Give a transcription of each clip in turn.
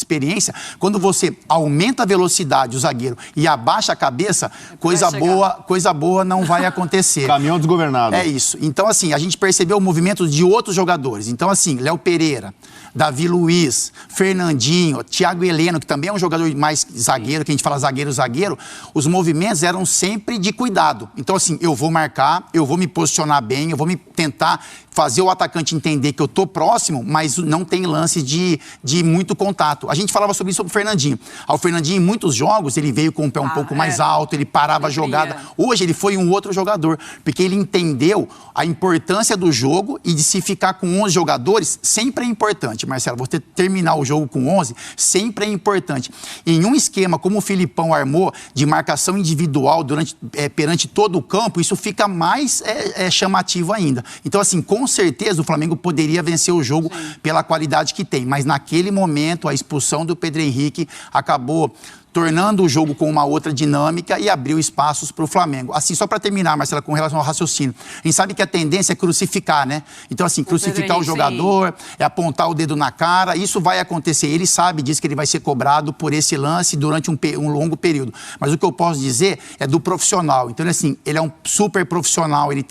experiência, quando você aumenta a velocidade, o zagueiro, e abaixa a cabeça, coisa boa não vai acontecer. Caminhão desgovernado. É isso. Então, assim, a gente percebeu o movimento de outros jogadores. Então, assim, Léo Pereira, Davi Luiz, Fernandinho, Thiago Heleno, que também é um jogador mais zagueiro, que a gente fala zagueiro, os movimentos eram sempre de cuidado. Então, assim, eu vou marcar, eu vou me posicionar bem, eu vou me tentar fazer o atacante entender que eu tô próximo, mas não tem lance de muito contato. A gente falava sobre isso sobre o Fernandinho. O Fernandinho, em muitos jogos, ele veio com o pé um pouco mais alto, ele parava a jogada. Hoje, ele foi um outro jogador, porque ele entendeu a importância do jogo e de se ficar com 11 jogadores sempre é importante, Marcelo. Você terminar o jogo com 11 sempre é importante. Em um esquema como o Filipão armou, de marcação individual perante todo o campo, isso fica mais chamativo ainda. Então, assim, com certeza o Flamengo poderia vencer o jogo pela qualidade que tem, mas naquele momento a expulsão do Pedro Henrique acabou tornando o jogo com uma outra dinâmica e abriu espaços para o Flamengo. Assim, só para terminar, Marcela, com relação ao raciocínio, a gente sabe que a tendência é crucificar, né? Então, assim, crucificar o jogador, é apontar o dedo na cara, isso vai acontecer. Ele sabe disso, que ele vai ser cobrado por esse lance durante um longo período. Mas o que eu posso dizer é do profissional. Então, assim, ele é um super profissional, ele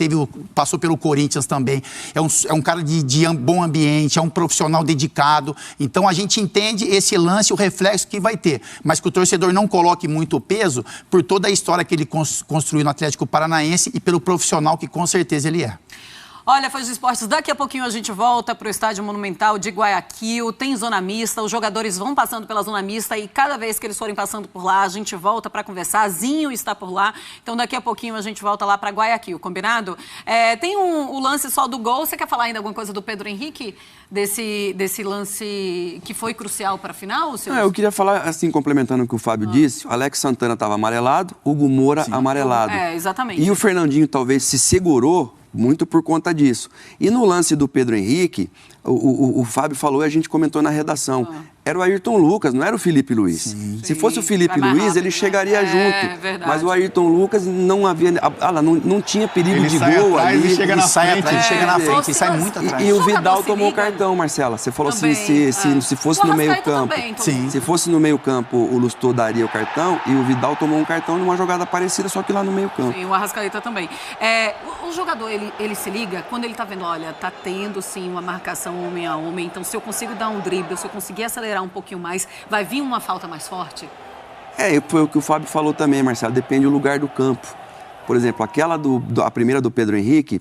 passou pelo Corinthians também, é um cara de bom ambiente, é um profissional dedicado. Então, a gente entende esse lance, o reflexo que vai ter, mas que o torcedor não coloque muito peso por toda a história que ele construiu no Atlético Paranaense e pelo profissional que com certeza ele é. Olha, Fãs de Esportes, daqui a pouquinho a gente volta para o Estádio Monumental de Guayaquil, tem zona mista, os jogadores vão passando pela zona mista e cada vez que eles forem passando por lá, a gente volta para conversar, Zinho está por lá, então daqui a pouquinho a gente volta lá para Guayaquil, combinado? Tem o lance só do gol, você quer falar ainda alguma coisa do Pedro Henrique? Desse lance que foi crucial para a final? Eu queria falar, assim, complementando o que o Fábio disse, o Alex Santana estava amarelado, Hugo Moura amarelado. Exatamente. E o Fernandinho talvez se segurou muito por conta disso. E no lance do Pedro Henrique, o Fábio falou e a gente comentou na redação. Era o Ayrton Lucas, não era o Felipe Luiz. Sim. Se fosse o Felipe Luiz, rápido, ele chegaria junto. Verdade. Mas o Ayrton Lucas não havia... não tinha perigo ele de gol ali. Ele chega na frente, ele chega na frente, ele sai muito atrás. E o Vidal tomou o cartão, Marcela. Você falou também, assim, se fosse no meio-campo. Se fosse no meio-campo, o Lustô daria o cartão e o Vidal tomou um cartão numa jogada parecida, só que lá no meio-campo. Sim, o Arrascaeta também. O jogador, ele se liga quando ele tá vendo, olha, tá tendo sim uma marcação homem a homem, então se eu consigo dar um drible, se eu conseguir acelerar um pouquinho mais, vai vir uma falta mais forte? Foi o que o Fábio falou também, Marcelo, depende do lugar do campo. Por exemplo, a primeira do Pedro Henrique,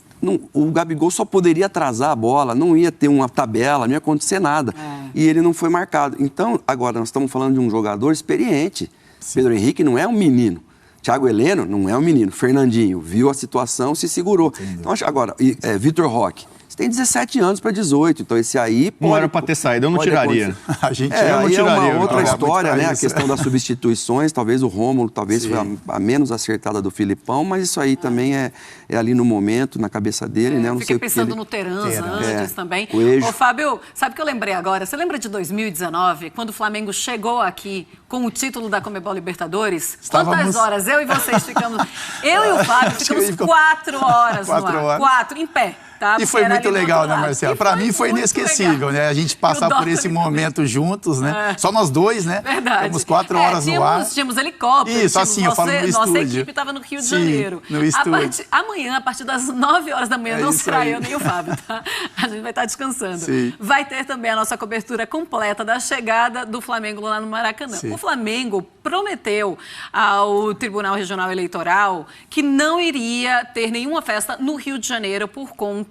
o Gabigol só poderia atrasar a bola, não ia ter uma tabela, não ia acontecer nada. E ele não foi marcado. Então, agora, nós estamos falando de um jogador experiente. Sim. Pedro Henrique não é um menino. Thiago Heleno não é um menino. Fernandinho viu a situação, se segurou. Então, agora, Vitor Roque. Tem 17 anos para 18, então esse aí pode... Não era para ter saído, eu não tiraria. A gente não tiraria. É uma outra história, né? A questão das substituições, talvez o Rômulo, talvez foi a menos acertada do Filipão, mas isso aí também é ali no momento, na cabeça dele, né? Eu não fiquei sei pensando no Teranza antes também. Coelho. Ô, Fábio, sabe o que eu lembrei agora? Você lembra de 2019, quando o Flamengo chegou aqui com o título da Conmebol Libertadores? Quantas horas eu e vocês ficamos... Eu e o Fábio ficamos 4 horas no ar. 4, em pé. Tá, e foi muito legal, né, Marcelo? Para mim foi inesquecível, né? A gente passar por esse momento juntos, né? Só nós dois, né? Verdade. Ficamos 4 horas no ar. Tínhamos helicópteros. Isso, assim, eu falo no estúdio. Nossa equipe estava no Rio de Janeiro. No estúdio. Amanhã, a partir das 9 horas da manhã, não será eu nem o Fábio, tá? A gente vai estar descansando. Sim. Vai ter também a nossa cobertura completa da chegada do Flamengo lá no Maracanã. Sim. O Flamengo prometeu ao Tribunal Regional Eleitoral que não iria ter nenhuma festa no Rio de Janeiro por conta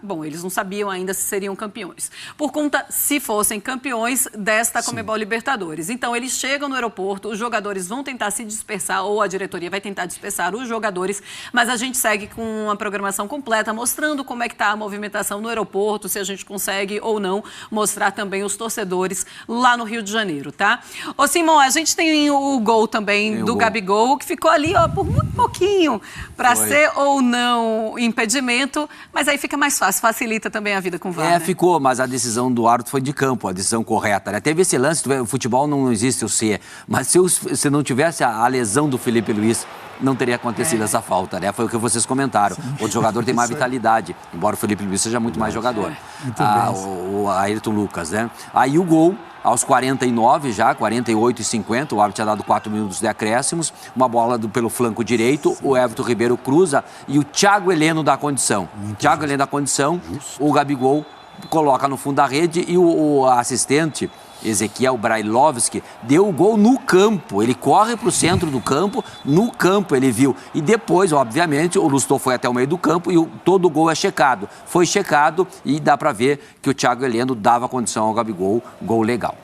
Bom, eles não sabiam ainda se seriam campeões. Por conta, se fossem campeões desta Conmebol Libertadores. Então, eles chegam no aeroporto, os jogadores vão tentar se dispersar, ou a diretoria vai tentar dispersar os jogadores, mas a gente segue com uma programação completa, mostrando como é que está a movimentação no aeroporto, se a gente consegue ou não mostrar também os torcedores lá no Rio de Janeiro, tá? Ô, Simão, a gente tem o gol também do Gabigol, que ficou ali, ó, por muito pouquinho, para ser ou não impedimento, mas aí fica mais fácil, facilita também a vida com o VAR, né? Ficou, mas a decisão do árbitro foi de campo, a decisão correta, né? Teve esse lance, o futebol não existe o C, mas se não tivesse a lesão do Felipe Luiz, não teria acontecido essa falta, né? Foi o que vocês comentaram. O jogador tem mais vitalidade, embora o Felipe Luiz seja muito mais jogador. O Ayrton Lucas, né? Aí o gol, aos 49 já, 48 e 50, o árbitro tinha dado 4 minutos de acréscimos, uma bola pelo flanco direito, o Everton Ribeiro cruza e o Thiago Heleno dá condição. Thiago Heleno dá condição, o Gabigol coloca no fundo da rede e o assistente Ezequiel Brailovski deu o gol no campo. Ele corre para o centro do campo, no campo ele viu. E depois, obviamente, o Lustô foi até o meio do campo e todo o gol é checado. Foi checado e dá para ver que o Thiago Heleno dava condição ao Gabigol, gol legal.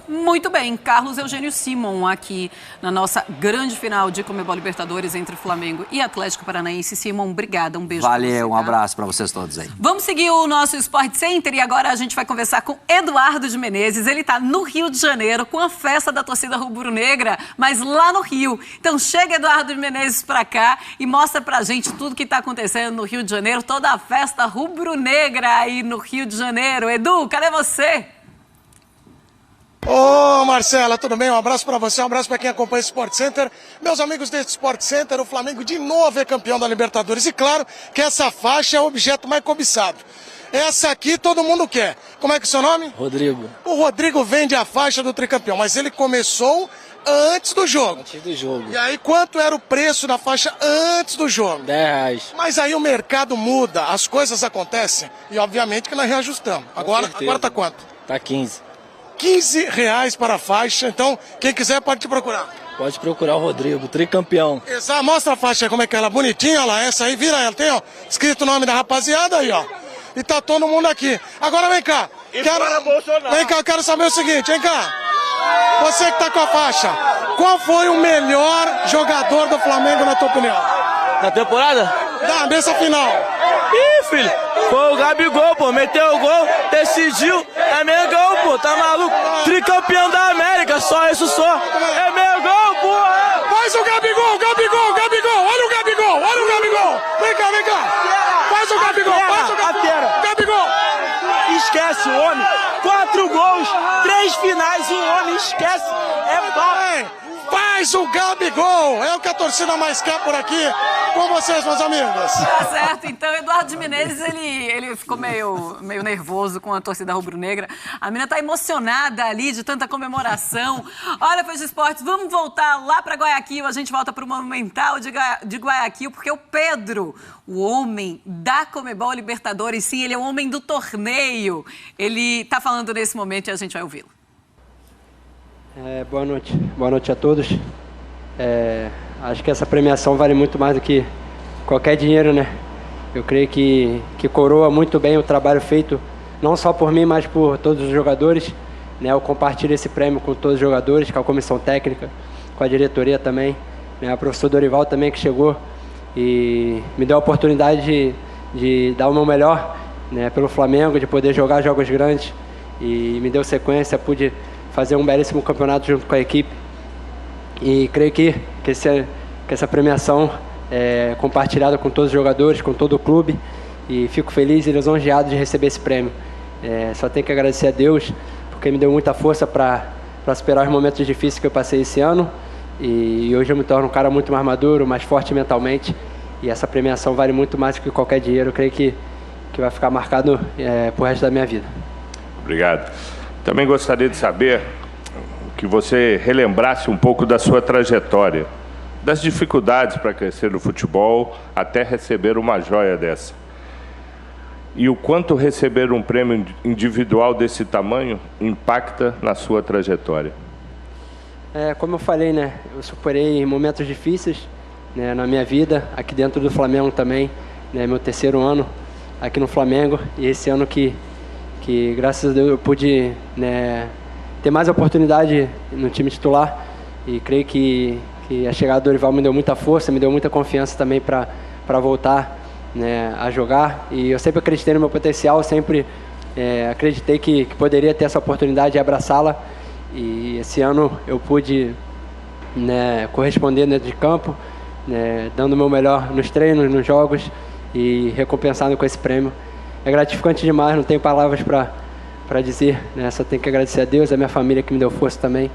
Muito bem, Carlos Eugênio Simon aqui na nossa grande final de Conmebol Libertadores entre Flamengo e Atlético Paranaense. Simon, obrigada, um beijo. Valeu, você, um abraço para vocês todos aí. Vamos seguir o nosso Sport Center e agora a gente vai conversar com Eduardo de Menezes. Ele está no Rio de Janeiro com a festa da torcida rubro-negra, mas lá no Rio. Então chega Eduardo de Menezes para cá e mostra pra gente tudo que está acontecendo no Rio de Janeiro, toda a festa rubro-negra aí no Rio de Janeiro. Edu, cadê você? Ô Marcela, tudo bem? Um abraço para você, um abraço para quem acompanha o Sport Center. Meus amigos desse Sport Center, o Flamengo de novo é campeão da Libertadores. E claro que essa faixa é o objeto mais cobiçado. Essa aqui todo mundo quer. Como é que é o seu nome? Rodrigo. O Rodrigo vende a faixa do tricampeão, mas ele começou antes do jogo. Antes do jogo. E aí quanto era o preço da faixa antes do jogo? R$10. Mas aí o mercado muda, as coisas acontecem e obviamente que nós reajustamos. Agora tá quanto? Tá 15. R$15 para a faixa, então quem quiser pode te procurar. Pode procurar o Rodrigo, tricampeão. Exato, mostra a faixa aí como é que é ela, bonitinha, olha lá, essa aí, vira ela, tem ó, escrito o nome da rapaziada aí ó, e tá todo mundo aqui. Agora vem cá, vem cá, eu quero saber o seguinte, vem cá, você que tá com a faixa, qual foi o melhor jogador do Flamengo na tua opinião? Na temporada? Dessa final. Ih, filho, foi o Gabigol, pô, meteu o gol, decidiu, é Mengão, pô, tá maluco? Tricampeão da América, só isso só. É Mengão, pô! Faz o Gabigol, Gabigol, Gabigol, olha o Gabigol, olha o Gabigol. Vem cá, vem cá. Faz o Gabigol, faz o Gabigol. Gabigol. Esquece o homem, 4 gols, 3 finais, o homem esquece. É bom. Faz o Gabigol, é o que a torcida mais quer por aqui, com vocês, meus amigos. Tá certo, então Eduardo de Menezes, ele ficou meio nervoso com a torcida rubro-negra. A menina tá emocionada ali de tanta comemoração. Olha, Fãs de Esportes, vamos voltar lá para Guayaquil, a gente volta para o Monumental de Guayaquil, porque o Pedro, o homem da Conmebol Libertadores, sim, ele é o homem do torneio. Ele tá falando nesse momento e a gente vai ouvi-lo. Boa noite a todos. Acho que essa premiação vale muito mais do que qualquer dinheiro, né? Eu creio que coroa muito bem o trabalho feito, não só por mim, mas por todos os jogadores, né? Eu compartilho esse prêmio com todos os jogadores, com a comissão técnica, com a diretoria também, né? O professor Dorival também que chegou e me deu a oportunidade de dar o meu melhor, né? Pelo Flamengo, de poder jogar jogos grandes e me deu sequência, pude fazer um belíssimo campeonato junto com a equipe e creio que essa premiação é compartilhada com todos os jogadores, com todo o clube e fico feliz e lisonjeado de receber esse prêmio. Só tenho que agradecer a Deus porque me deu muita força para superar os momentos difíceis que eu passei esse ano e hoje eu me torno um cara muito mais maduro, mais forte mentalmente e essa premiação vale muito mais do que qualquer dinheiro. Eu creio que vai ficar marcado pro resto da minha vida. Obrigado. Também gostaria de saber que você relembrasse um pouco da sua trajetória, das dificuldades para crescer no futebol até receber uma joia dessa. E o quanto receber um prêmio individual desse tamanho impacta na sua trajetória. Como eu falei, né, eu superei momentos difíceis, né, na minha vida, aqui dentro do Flamengo também, né, meu 3º ano aqui no Flamengo e esse ano que graças a Deus eu pude, né, ter mais oportunidade no time titular e creio que a chegada do Dorival me deu muita força, me deu muita confiança também para voltar, né, a jogar e eu sempre acreditei no meu potencial, sempre acreditei que poderia ter essa oportunidade de abraçá-la e esse ano eu pude, né, corresponder dentro de campo, né, dando o meu melhor nos treinos, nos jogos e recompensado com esse prêmio. É gratificante demais, não tenho palavras para dizer, né? Só tenho que agradecer a Deus, a minha família que me deu força também.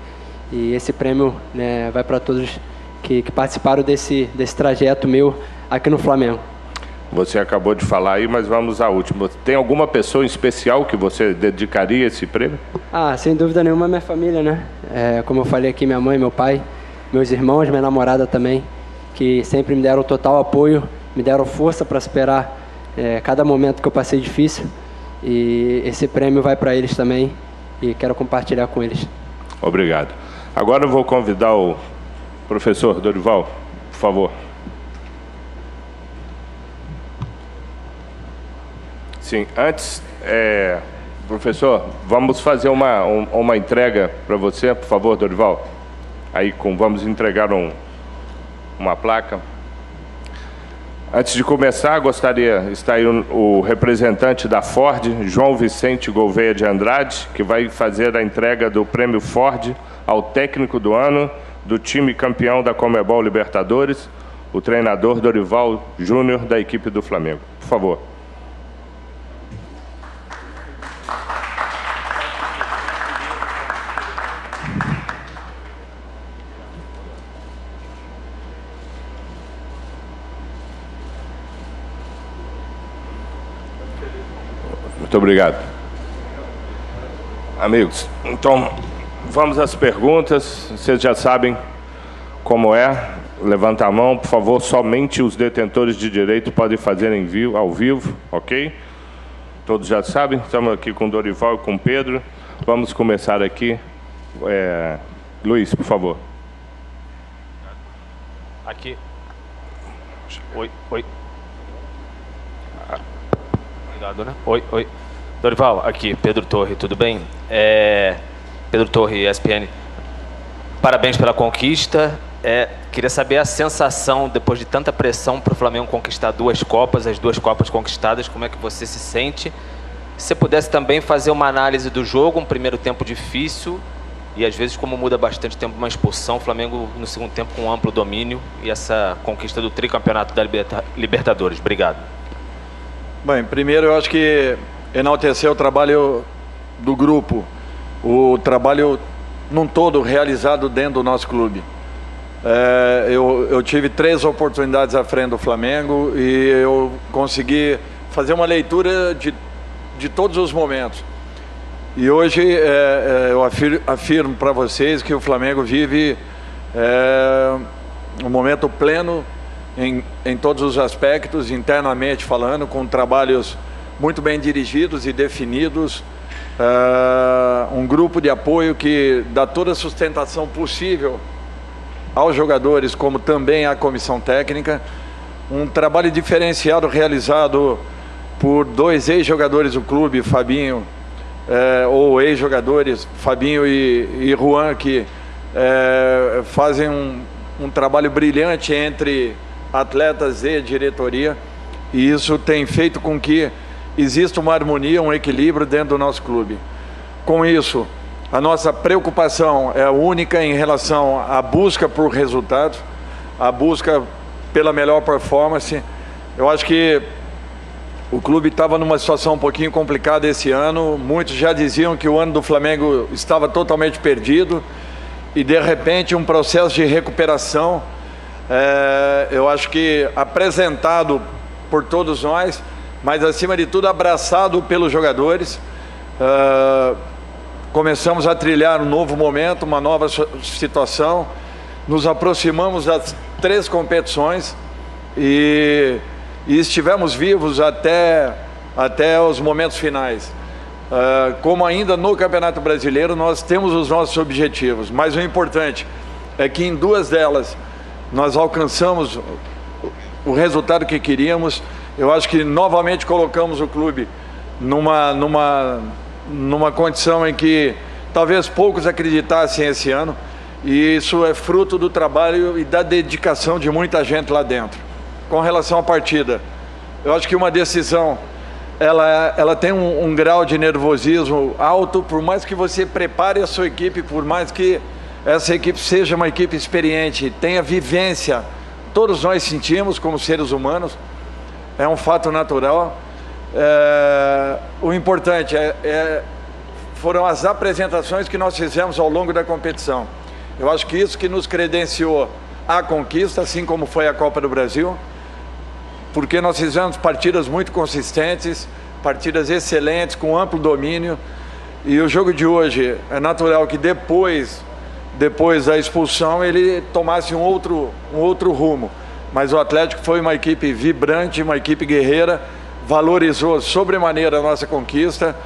E esse prêmio, né, vai para todos que participaram desse trajeto meu aqui no Flamengo. Você acabou de falar aí, mas vamos à última. Tem alguma pessoa em especial que você dedicaria esse prêmio? Sem dúvida nenhuma, minha família, né? Como eu falei aqui, minha mãe, meu pai, meus irmãos, minha namorada também, que sempre me deram total apoio, me deram força para superar cada momento que eu passei difícil. E esse prêmio vai para eles também e quero compartilhar com eles. Obrigado. Agora eu vou convidar o professor Dorival, por favor. Sim, antes, professor, vamos fazer uma entrega para você, por favor, Dorival. Aí vamos entregar uma placa. Antes de começar, está aí o representante da Ford, João Vicente Gouveia de Andrade, que vai fazer a entrega do prêmio Ford ao técnico do ano do time campeão da Conmebol Libertadores, o treinador Dorival Júnior, da equipe do Flamengo. Por favor. Muito obrigado. Amigos, então vamos às perguntas. Vocês já sabem como é. Levanta a mão, por favor. Somente os detentores de direito podem fazer ao vivo, ok? Todos já sabem. Estamos aqui com o Dorival e com o Pedro. Vamos começar aqui. Luiz, por favor. Aqui. Oi. Obrigado, né? Oi. Dorival, aqui, Pedro Torre, tudo bem? Pedro Torre, ESPN. Parabéns pela conquista. Queria saber a sensação, depois de tanta pressão para o Flamengo conquistar as duas Copas conquistadas, como é que você se sente? Se você pudesse também fazer uma análise do jogo, um primeiro tempo difícil, e às vezes como muda bastante tempo uma expulsão, o Flamengo no segundo tempo com um amplo domínio, e essa conquista do tricampeonato da Libertadores. Obrigado. Bem, primeiro eu acho que enaltecer o trabalho do grupo, o trabalho num todo realizado dentro do nosso clube. Eu tive 3 oportunidades à frente do Flamengo e eu consegui fazer uma leitura de todos os momentos. E hoje eu afirmo para vocês que o Flamengo vive um momento pleno em todos os aspectos, internamente falando, com trabalhos muito bem dirigidos e definidos, um grupo de apoio que dá toda a sustentação possível aos jogadores, como também à comissão técnica, um trabalho diferenciado realizado por 2 ex-jogadores do clube, Fabinho, ou ex-jogadores, Fabinho e Juan, que fazem um trabalho brilhante entre atletas e diretoria, e isso tem feito com que exista uma harmonia, um equilíbrio dentro do nosso clube. Com isso, a nossa preocupação é única em relação à busca por resultados, a busca pela melhor performance. Eu acho que o clube estava numa situação um pouquinho complicada esse ano, muitos já diziam que o ano do Flamengo estava totalmente perdido, e de repente um processo de recuperação, eu acho que apresentado por todos nós, mas acima de tudo abraçado pelos jogadores. Começamos a trilhar um novo momento, uma nova situação, nos aproximamos das 3 competições e estivemos vivos até os momentos finais. Como ainda no Campeonato Brasileiro nós temos os nossos objetivos, mas o importante é que em 2 delas nós alcançamos o resultado que queríamos. Eu acho que novamente colocamos o clube numa condição em que talvez poucos acreditassem esse ano, e isso é fruto do trabalho e da dedicação de muita gente lá dentro. Com relação à partida, eu acho que uma decisão ela tem um grau de nervosismo alto, por mais que você prepare a sua equipe, por mais que essa equipe seja uma equipe experiente, tenha vivência, todos nós sentimos como seres humanos, é um fato natural. O importante foram as apresentações que nós fizemos ao longo da competição. Eu acho que isso que nos credenciou a conquista, assim como foi a Copa do Brasil, porque nós fizemos partidas muito consistentes, partidas excelentes, com amplo domínio. E o jogo de hoje, é natural que depois da expulsão ele tomasse um outro rumo. Mas o Atlético foi uma equipe vibrante, uma equipe guerreira, valorizou sobremaneira a nossa conquista.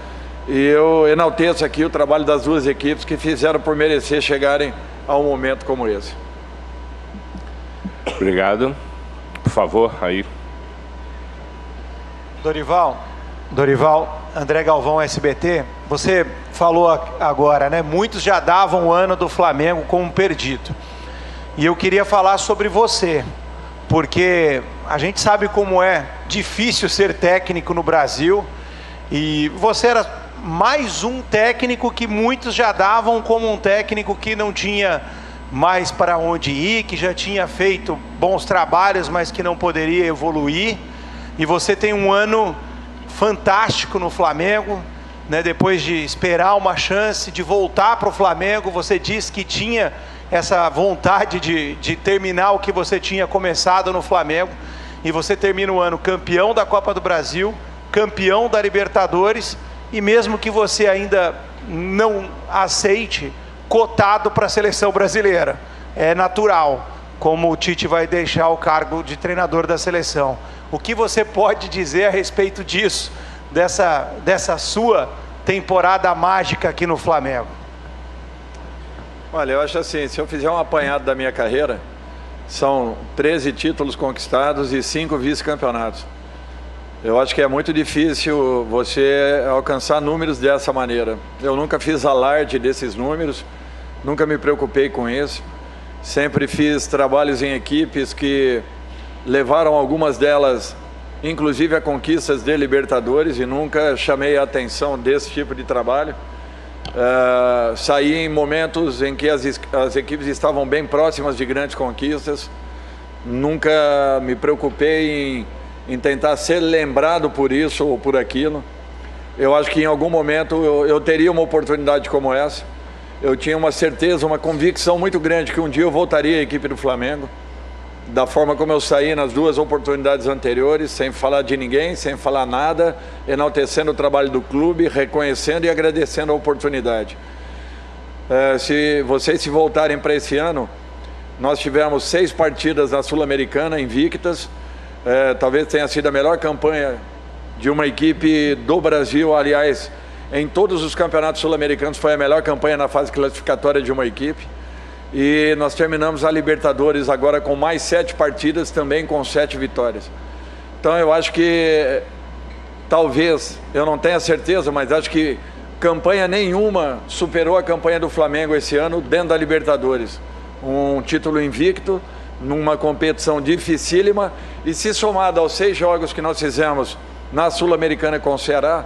E eu enalteço aqui o trabalho das duas equipes que fizeram por merecer chegarem a um momento como esse. Obrigado. Por favor, aí. Dorival, André Galvão, SBT. Você falou agora, né? Muitos já davam o ano do Flamengo como perdido. E eu queria falar sobre você, porque a gente sabe como é difícil ser técnico no Brasil. E você era mais um técnico que muitos já davam como um técnico que não tinha mais para onde ir, que já tinha feito bons trabalhos, mas que não poderia evoluir. E você tem um ano fantástico no Flamengo, né? Depois de esperar uma chance de voltar para o Flamengo, você disse que tinha essa vontade de terminar o que você tinha começado no Flamengo, e você termina o ano campeão da Copa do Brasil, campeão da Libertadores, e mesmo que você ainda não aceite, cotado para a seleção brasileira. É natural, como o Tite vai deixar o cargo de treinador da seleção. O que você pode dizer a respeito disso, dessa sua temporada mágica aqui no Flamengo? Olha, eu acho assim, se eu fizer um apanhado da minha carreira, são 13 títulos conquistados e 5 vice-campeonatos. Eu acho que é muito difícil você alcançar números dessa maneira. Eu nunca fiz alarde desses números, nunca me preocupei com isso. Sempre fiz trabalhos em equipes que levaram algumas delas, inclusive a conquistas de Libertadores, e nunca chamei a atenção desse tipo de trabalho. Saí em momentos em que as equipes estavam bem próximas de grandes conquistas. Nunca me preocupei em tentar ser lembrado por isso ou por aquilo. Eu acho que em algum momento eu teria uma oportunidade como essa. Eu tinha uma certeza, uma convicção muito grande que um dia eu voltaria à equipe do Flamengo, da forma como eu saí nas 2 oportunidades anteriores, sem falar de ninguém, sem falar nada, enaltecendo o trabalho do clube, reconhecendo e agradecendo a oportunidade. Se vocês se voltarem para esse ano, nós tivemos 6 partidas na Sul-Americana invictas. Talvez tenha sido a melhor campanha de uma equipe do Brasil. Aliás, em todos os campeonatos sul-americanos foi a melhor campanha na fase classificatória de uma equipe. E nós terminamos a Libertadores agora com mais 7 partidas, também com 7 vitórias. Então eu acho que, talvez, eu não tenha certeza, mas acho que campanha nenhuma superou a campanha do Flamengo esse ano dentro da Libertadores. Um título invicto, numa competição dificílima, e se somado aos 6 jogos que nós fizemos na Sul-Americana com o Ceará,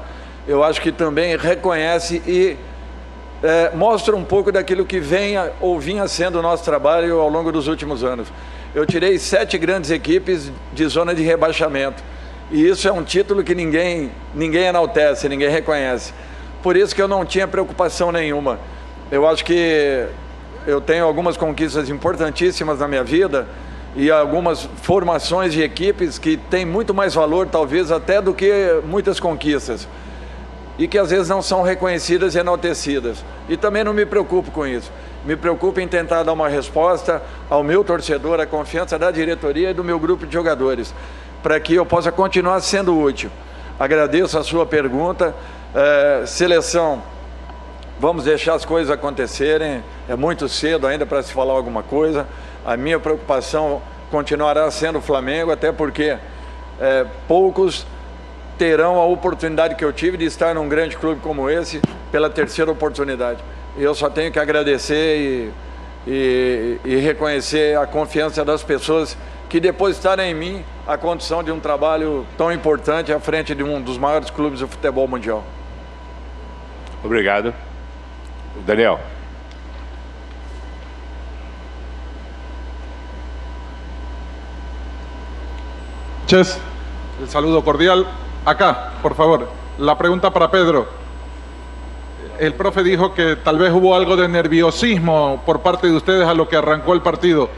eu acho que também reconhece e mostra um pouco daquilo que vinha sendo o nosso trabalho ao longo dos últimos anos. Eu tirei 7 grandes equipes de zona de rebaixamento, e isso é um título que ninguém enaltece, ninguém reconhece. Por isso que eu não tinha preocupação nenhuma. Eu acho que eu tenho algumas conquistas importantíssimas na minha vida e algumas formações de equipes que têm muito mais valor, talvez, até do que muitas conquistas, e que às vezes não são reconhecidas e enaltecidas. E também não me preocupo com isso. Me preocupo em tentar dar uma resposta ao meu torcedor, à confiança da diretoria e do meu grupo de jogadores, para que eu possa continuar sendo útil. Agradeço a sua pergunta. Seleção, vamos deixar as coisas acontecerem. É muito cedo ainda para se falar alguma coisa. A minha preocupação continuará sendo o Flamengo, até porque poucos terão a oportunidade que eu tive de estar num grande clube como esse pela 3ª oportunidade. Eu só tenho que agradecer e reconhecer a confiança das pessoas que depositaram em mim a condição de um trabalho tão importante à frente de um dos maiores clubes do futebol mundial. Obrigado. Daniel. Ches, el saludo cordial. Acá, por favor, la pregunta para Pedro. El profe dijo que tal vez hubo algo de nerviosismo por parte de ustedes a lo que arrancó el partido.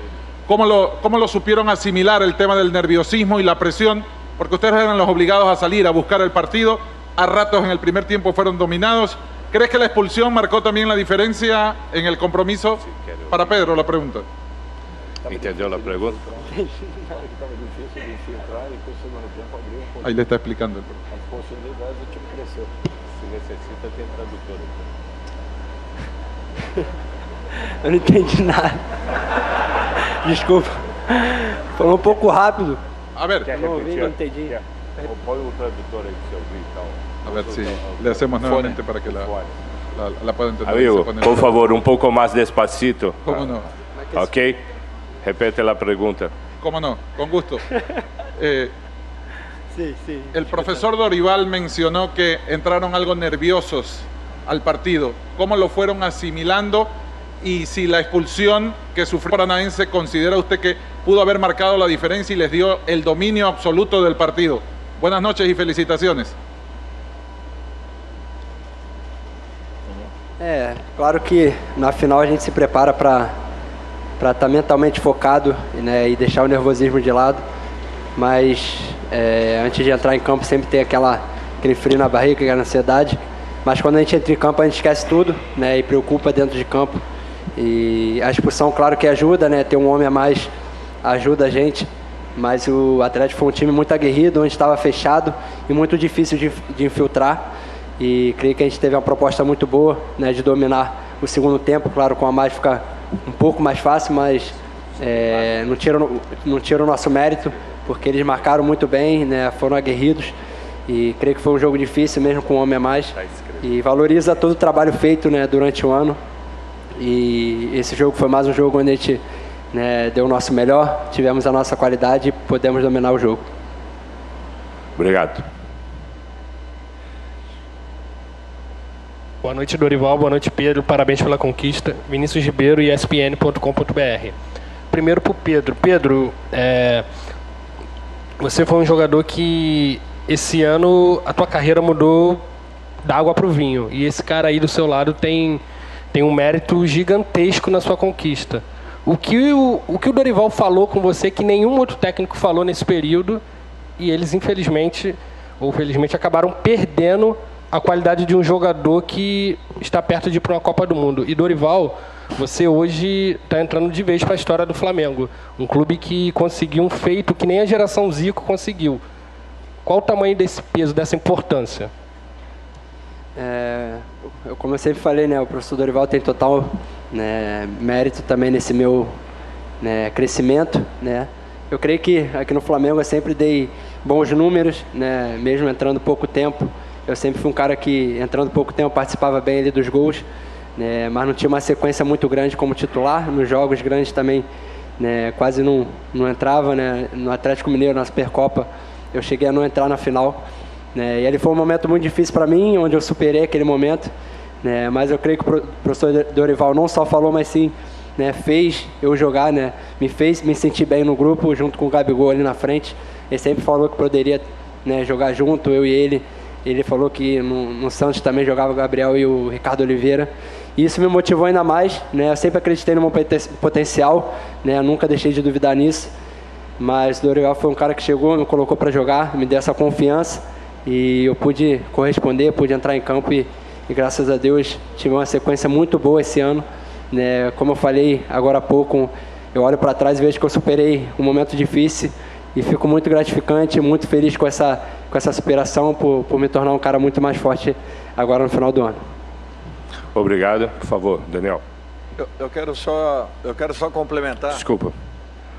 ¿Cómo lo supieron asimilar el tema del nerviosismo y la presión porque ustedes eran los obligados a salir a buscar el partido, a ratos en el primer tiempo fueron dominados. ¿Crees que la expulsión marcó también la diferencia en el compromiso? Para Pedro, la pregunta. ¿Entendió la pregunta? Ahí le está explicando. Eu não entendi nada. Desculpa. Falou um pouco rápido. A ver. Não ouvi, não entendi. Põe o tradutor aí que você ouviu e tal. A ver si le hacemos nuevamente para que la pueda entender. Amigo, por favor, un poco más despacito. ¿Cómo no? Ok. Repete la pregunta. ¿Cómo no? Con gusto. Sí, sí. El profesor Dorival mencionó que entraron algo nerviosos al partido. ¿Cómo lo fueron asimilando? Y si la expulsión que sufrió Paranaense, ¿considera usted que pudo haber marcado la diferencia y les dio el dominio absoluto del partido? Buenas noches y felicitaciones. Claro que na final a gente se prepara para estar mentalmente focado, né, e deixar o nervosismo de lado, mas antes de entrar em campo sempre tem aquele frio na barriga, aquela ansiedade, mas quando a gente entra em campo a gente esquece tudo, né, e preocupa dentro de campo. E a expulsão, claro que ajuda, né, ter um homem a mais ajuda a gente, mas o Atlético foi um time muito aguerrido, onde estava fechado e muito difícil de infiltrar. E creio que a gente teve uma proposta muito boa, né, de dominar o segundo tempo. Claro, com a mais fica um pouco mais fácil, mas não tira o nosso mérito, porque eles marcaram muito bem, né, foram aguerridos. E creio que foi um jogo difícil, mesmo com um homem a mais. E valoriza todo o trabalho feito, né, durante o ano. E esse jogo foi mais um jogo onde a gente, né, deu o nosso melhor, tivemos a nossa qualidade e podemos dominar o jogo. Obrigado. Boa noite, Dorival. Boa noite, Pedro. Parabéns pela conquista. Vinícius Ribeiro, ESPN.com.br. Primeiro para o Pedro. Pedro, você foi um jogador que esse ano a tua carreira mudou da água para o vinho. E esse cara aí do seu lado tem um mérito gigantesco na sua conquista. O que o Dorival falou com você que nenhum outro técnico falou nesse período, e eles infelizmente ou felizmente acabaram perdendo a qualidade de um jogador que está perto de ir para uma Copa do Mundo. E Dorival, você hoje está entrando de vez para a história do Flamengo. Um clube que conseguiu um feito que nem a geração Zico conseguiu. Qual o tamanho desse peso, dessa importância? Como eu sempre falei, né, o professor Dorival tem total, né, mérito também nesse meu, né, crescimento, né. Eu creio que aqui no Flamengo eu sempre dei bons números, né, mesmo entrando pouco tempo. Eu sempre fui um cara que, entrando pouco tempo, participava bem ali dos gols, né, mas não tinha uma sequência muito grande como titular. Nos jogos grandes também, né, quase não entrava, né. No Atlético Mineiro, na Supercopa, eu cheguei a não entrar na final, né, e ele foi um momento muito difícil para mim, onde eu superei aquele momento, né, mas eu creio que o professor Dorival não só falou, mas sim, né, fez eu jogar, né, me fez me sentir bem no grupo, junto com o Gabigol ali na frente. Ele sempre falou que poderia, né, jogar junto, eu e ele. Ele falou que no Santos também jogava o Gabriel e o Ricardo Oliveira. E isso me motivou ainda mais, né? Eu sempre acreditei no meu potencial, né? Eu nunca deixei de duvidar nisso. Mas o Dorival foi um cara que chegou, me colocou para jogar, me deu essa confiança. E eu pude corresponder, pude entrar em campo e graças a Deus tive uma sequência muito boa esse ano, né? Como eu falei agora há pouco, eu olho para trás e vejo que eu superei um momento difícil. E fico muito gratificante, muito feliz com essa superação, por me tornar um cara muito mais forte agora no final do ano. Obrigado. Por favor, Daniel. Eu quero só complementar. Desculpa.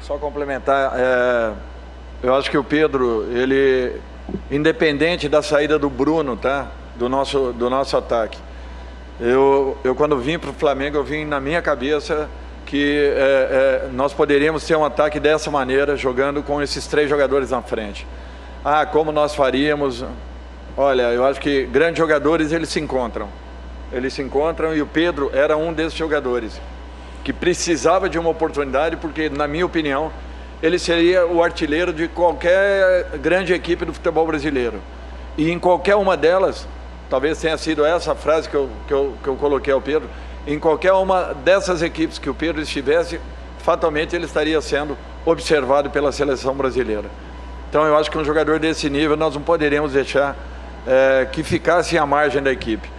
Só complementar. Eu acho que o Pedro, ele, independente da saída do Bruno, tá? Do nosso ataque. Eu quando vim para o Flamengo, eu vim na minha cabeça que nós poderíamos ter um ataque dessa maneira, jogando com esses 3 jogadores na frente. Como nós faríamos? Olha, eu acho que grandes jogadores, eles se encontram e o Pedro era um desses jogadores que precisava de uma oportunidade, porque, na minha opinião, ele seria o artilheiro de qualquer grande equipe do futebol brasileiro. E em qualquer uma delas, talvez tenha sido essa frase que eu coloquei ao Pedro, em qualquer uma dessas equipes que o Pedro estivesse, fatalmente ele estaria sendo observado pela seleção brasileira. Então eu acho que um jogador desse nível nós não poderíamos deixar que ficasse à margem da equipe.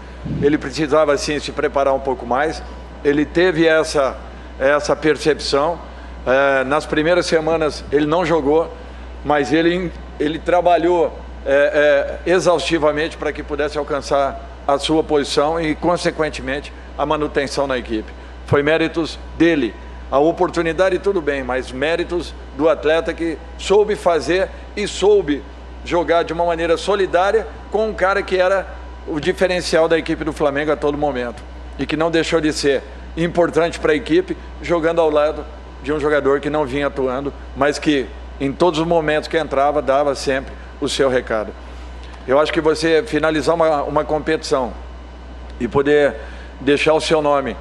Ele precisava sim se preparar um pouco mais, ele teve essa percepção. Nas primeiras semanas ele não jogou, mas ele trabalhou exaustivamente para que pudesse alcançar a sua posição e, consequentemente, a manutenção na equipe. Foi méritos dele. A oportunidade tudo bem, mas méritos do atleta que soube fazer e soube jogar de uma maneira solidária com um cara que era o diferencial da equipe do Flamengo a todo momento e que não deixou de ser importante para a equipe, jogando ao lado de um jogador que não vinha atuando, mas que em todos os momentos que entrava, dava sempre o seu recado. Eu acho que você finalizar uma competição e poder deixar o seu nome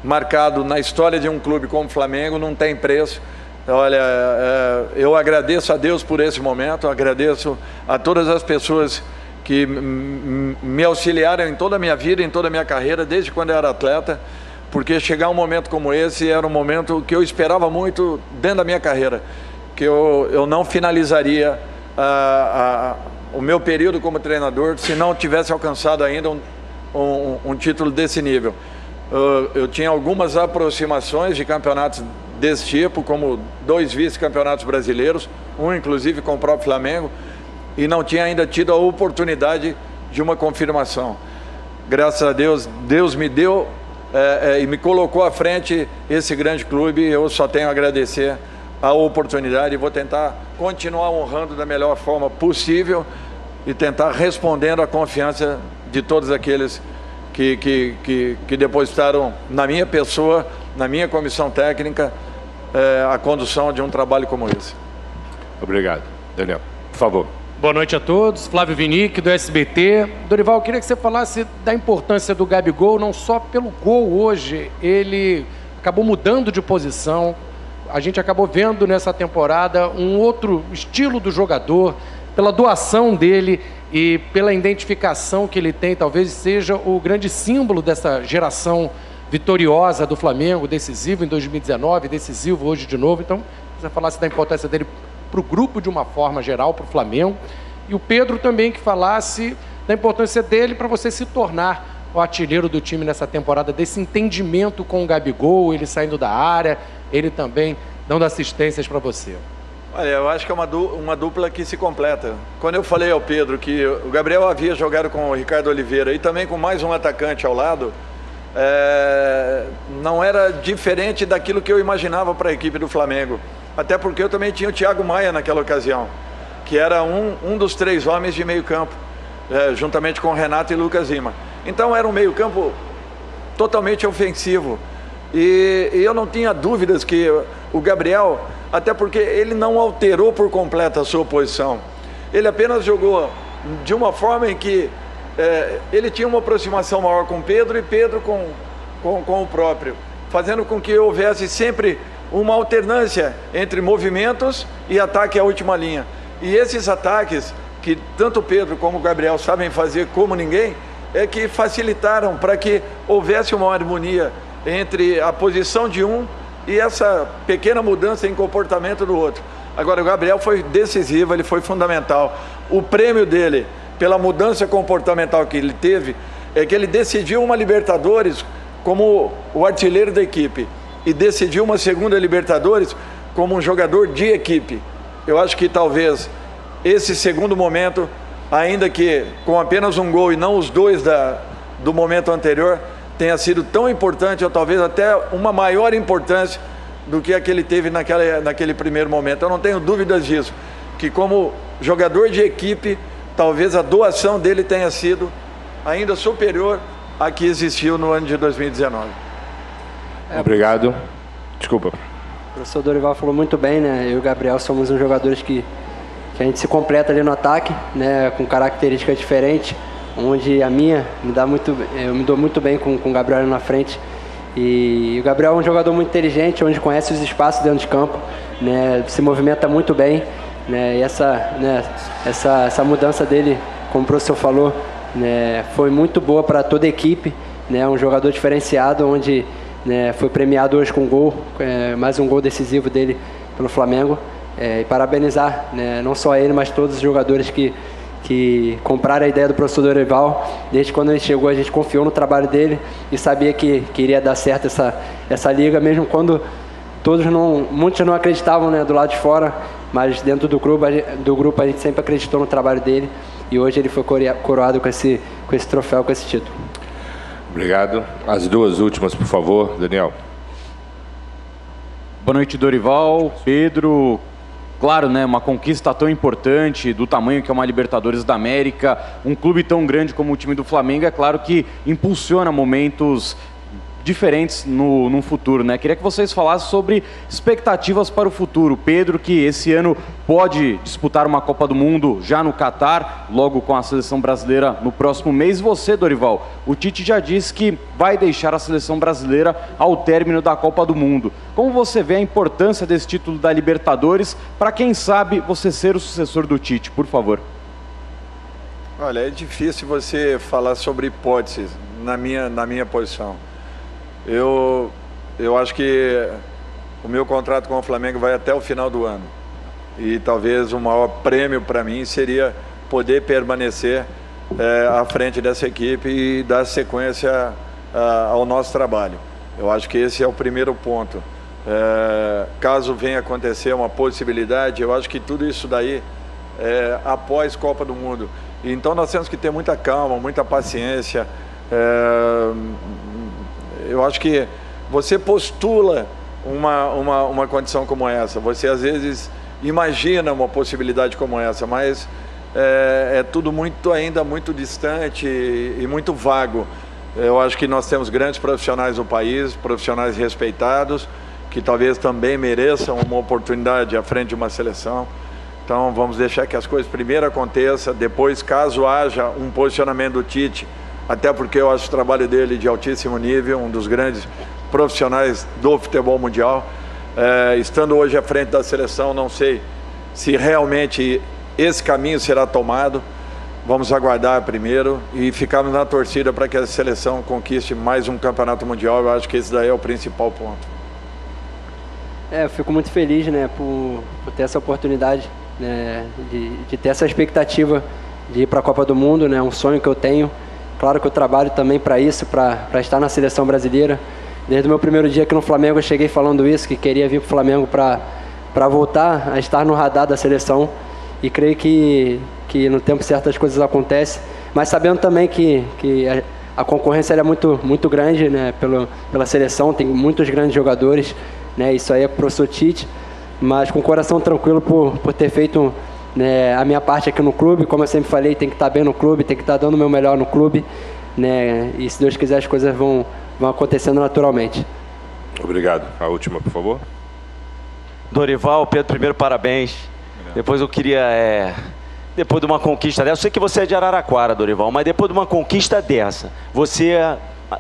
marcado na história de um clube como o Flamengo não tem preço. Olha, eu agradeço a Deus por esse momento, agradeço a todas as pessoas que me auxiliaram em toda a minha vida, em toda a minha carreira, desde quando eu era atleta, porque chegar um momento como esse era um momento que eu esperava muito dentro da minha carreira, que eu não finalizaria o meu período como treinador se não tivesse alcançado ainda um título desse nível. Eu tinha algumas aproximações de campeonatos desse tipo, como 2 vice-campeonatos brasileiros, um inclusive com o próprio Flamengo, e não tinha ainda tido a oportunidade de uma confirmação. Graças a Deus, Deus me deu e me colocou à frente esse grande clube. Eu só tenho a agradecer a oportunidade e vou tentar continuar honrando da melhor forma possível e tentar respondendo à confiança de todos aqueles que depositaram na minha pessoa, na minha comissão técnica, a condução de um trabalho como esse. Obrigado. Daniel, por favor. Boa noite a todos. Flávio Vinick, do SBT. Dorival, eu queria que você falasse da importância do Gabigol, não só pelo gol hoje. Ele acabou mudando de posição. A gente acabou vendo nessa temporada um outro estilo do jogador, pela doação dele e pela identificação que ele tem, talvez seja o grande símbolo dessa geração vitoriosa do Flamengo, decisivo em 2019, decisivo hoje de novo. Então, você falasse da importância dele para o grupo de uma forma geral, para o Flamengo. E o Pedro também que falasse da importância dele para você se tornar o artilheiro do time nessa temporada, desse entendimento com o Gabigol, ele saindo da área, ele também dando assistências para você. Olha, eu acho que é uma dupla que se completa. Quando eu falei ao Pedro que o Gabriel havia jogado com o Ricardo Oliveira e também com mais um atacante ao lado, não era diferente daquilo que eu imaginava para a equipe do Flamengo. Até porque eu também tinha o Thiago Maia naquela ocasião, que era um dos 3 homens de meio campo, juntamente com Renato e Lucas Lima. Então era um meio campo totalmente ofensivo. E eu não tinha dúvidas que o Gabriel, até porque ele não alterou por completo a sua posição. Ele apenas jogou de uma forma em que ele tinha uma aproximação maior com Pedro e Pedro com o próprio, fazendo com que houvesse sempre uma alternância entre movimentos e ataque à última linha. E esses ataques, que tanto Pedro como o Gabriel sabem fazer como ninguém, que facilitaram para que houvesse uma harmonia entre a posição de um e essa pequena mudança em comportamento do outro. Agora, o Gabriel foi decisivo, ele foi fundamental. O prêmio dele, pela mudança comportamental que ele teve, é que ele decidiu uma Libertadores como o artilheiro da equipe e decidiu uma segunda Libertadores como um jogador de equipe. Eu acho que talvez esse segundo momento, ainda que com apenas um gol e não os 2 do momento anterior, tenha sido tão importante, ou talvez até uma maior importância do que a que ele teve naquele primeiro momento. Eu não tenho dúvidas disso, que como jogador de equipe, talvez a doação dele tenha sido ainda superior à que existiu no ano de 2019. Obrigado. Desculpa. O professor Dorival falou muito bem, né? Eu e o Gabriel somos uns jogadores que a gente se completa ali no ataque, né? Com características diferentes, onde a minha eu me dou muito bem com o Gabriel na frente. E o Gabriel é um jogador muito inteligente, onde conhece os espaços dentro de campo, né? Se movimenta muito bem, né? E essa mudança dele, como o professor falou, né? Foi muito boa para toda a equipe, né? Um jogador diferenciado, onde, né, foi premiado hoje com um gol, mais um gol decisivo dele pelo Flamengo. e parabenizar, né, não só ele, mas todos os jogadores que compraram a ideia do professor Dorival. Desde quando ele chegou, a gente confiou no trabalho dele e sabia que iria dar certo essa liga, mesmo quando muitos não acreditavam, né, do lado de fora, mas dentro do grupo a gente sempre acreditou no trabalho dele e hoje ele foi coroado com esse troféu, com esse título. Obrigado. As duas últimas, por favor, Daniel. Boa noite, Dorival, Pedro. Claro, né, uma conquista tão importante, do tamanho que é uma Libertadores da América, um clube tão grande como o time do Flamengo, é claro que impulsiona momentos diferentes no futuro, né? Queria que vocês falassem sobre expectativas para o futuro. Pedro, que esse ano pode disputar uma Copa do Mundo já no Catar, logo com a seleção brasileira no próximo mês. Você, Dorival, o Tite já disse que vai deixar a seleção brasileira ao término da Copa do Mundo. Como você vê a importância desse título da Libertadores para, quem sabe, você ser o sucessor do Tite, por favor? Olha, é difícil você falar sobre hipóteses na minha posição. Eu acho que o meu contrato com o Flamengo vai até o final do ano. E talvez o maior prêmio para mim seria poder permanecer à frente dessa equipe e dar sequência ao nosso trabalho. Eu acho que esse é o primeiro ponto. Caso venha acontecer uma possibilidade, eu acho que tudo isso daí é após Copa do Mundo. Então nós temos que ter muita calma, muita paciência. Eu acho que você postula uma condição como essa, você às vezes imagina uma possibilidade como essa, mas é tudo ainda muito distante e muito vago. Eu acho que nós temos grandes profissionais no país, profissionais respeitados, que talvez também mereçam uma oportunidade à frente de uma seleção. Então vamos deixar que as coisas primeiro aconteçam, depois, caso haja um posicionamento do Tite, até porque eu acho o trabalho dele de altíssimo nível, um dos grandes profissionais do futebol mundial. Estando hoje à frente da seleção, não sei se realmente esse caminho será tomado. Vamos aguardar primeiro e ficarmos na torcida para que a seleção conquiste mais um campeonato mundial. Eu acho que esse daí é o principal ponto. Eu fico muito feliz, né, por ter essa oportunidade, né, de ter essa expectativa de ir para a Copa do Mundo, né, um sonho que eu tenho. Claro que eu trabalho também para isso, para estar na seleção brasileira. Desde o meu primeiro dia aqui no Flamengo eu cheguei falando isso, que queria vir para o Flamengo para voltar a estar no radar da seleção. E creio que no tempo certo as coisas acontecem, mas sabendo também que a concorrência é muito grande, né, pela seleção, tem muitos grandes jogadores, né, isso aí é pro professor Tite, mas com o coração tranquilo por ter feito, né, a minha parte aqui no clube. Como eu sempre falei, tem que estar bem no clube, tem que estar dando o meu melhor no clube, né, e se Deus quiser as coisas vão acontecendo naturalmente. Obrigado. A última, por favor. Dorival, Pedro, primeiro parabéns. Depois eu queria, depois de uma conquista dessa, eu sei que você é de Araraquara, Dorival, mas depois de uma conquista dessa, você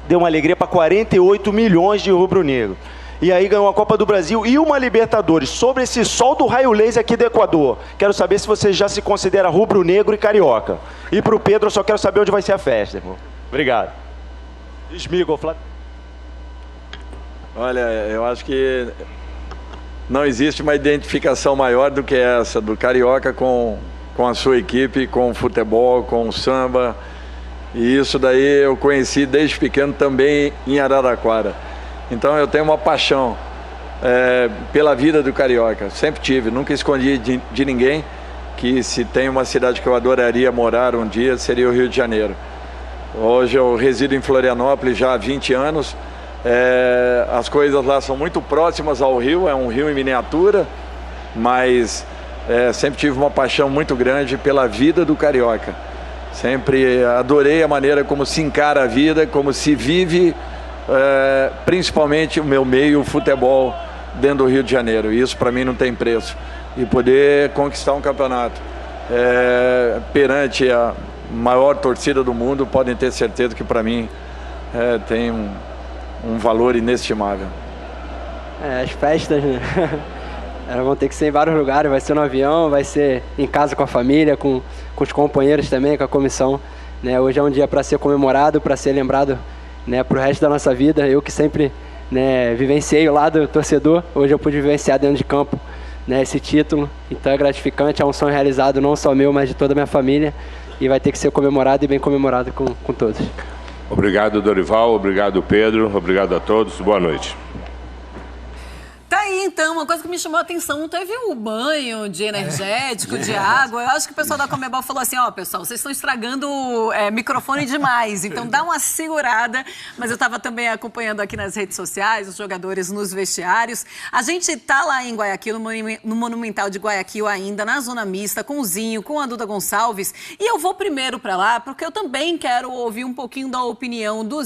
deu uma alegria para 48 milhões de rubro-negro. E aí ganhou a Copa do Brasil e uma Libertadores, sobre esse sol do raio laser aqui do Equador. Quero saber se você já se considera rubro-negro e carioca. E para o Pedro, eu só quero saber onde vai ser a festa, irmão. Obrigado. Esmigo, Flávio. Olha, eu acho que não existe uma identificação maior do que essa, do carioca com a sua equipe, com o futebol, com o samba. E isso daí eu conheci desde pequeno também em Araraquara. Então eu tenho uma paixão pela vida do carioca, sempre tive, nunca escondi de ninguém que se tem uma cidade que eu adoraria morar um dia, seria o Rio de Janeiro. Hoje eu resido em Florianópolis já há 20 anos, as coisas lá são muito próximas ao Rio, é um rio em miniatura, mas sempre tive uma paixão muito grande pela vida do carioca. Sempre adorei a maneira como se encara a vida, como se vive, principalmente o meu meio, o futebol, dentro do Rio de Janeiro. Isso para mim não tem preço. E poder conquistar um campeonato perante a maior torcida do mundo, podem ter certeza que para mim tem um valor inestimável. As festas, né? Elas vão ter que ser em vários lugares, vai ser no avião, vai ser em casa com a família, com os companheiros também, com a comissão, né? Hoje é um dia para ser comemorado, para ser lembrado, né, para o resto da nossa vida. Eu que sempre, né, vivenciei o lado torcedor, hoje eu pude vivenciar dentro de campo, né, esse título. Então é gratificante, é um sonho realizado não só meu, mas de toda a minha família. E vai ter que ser comemorado e bem comemorado com todos. Obrigado, Dorival. Obrigado, Pedro. Obrigado a todos. Boa noite. Tá aí, então, uma coisa que me chamou a atenção, teve o banho de energético, de água. Eu acho que o pessoal da Conmebol falou assim, pessoal, vocês estão estragando microfone demais, então dá uma segurada. Mas eu estava também acompanhando aqui nas redes sociais, os jogadores nos vestiários. A gente tá lá em Guayaquil, no Monumental de Guayaquil ainda, na zona mista, com o Zinho, com a Duda Gonçalves. E eu vou primeiro para lá, porque eu também quero ouvir um pouquinho da opinião do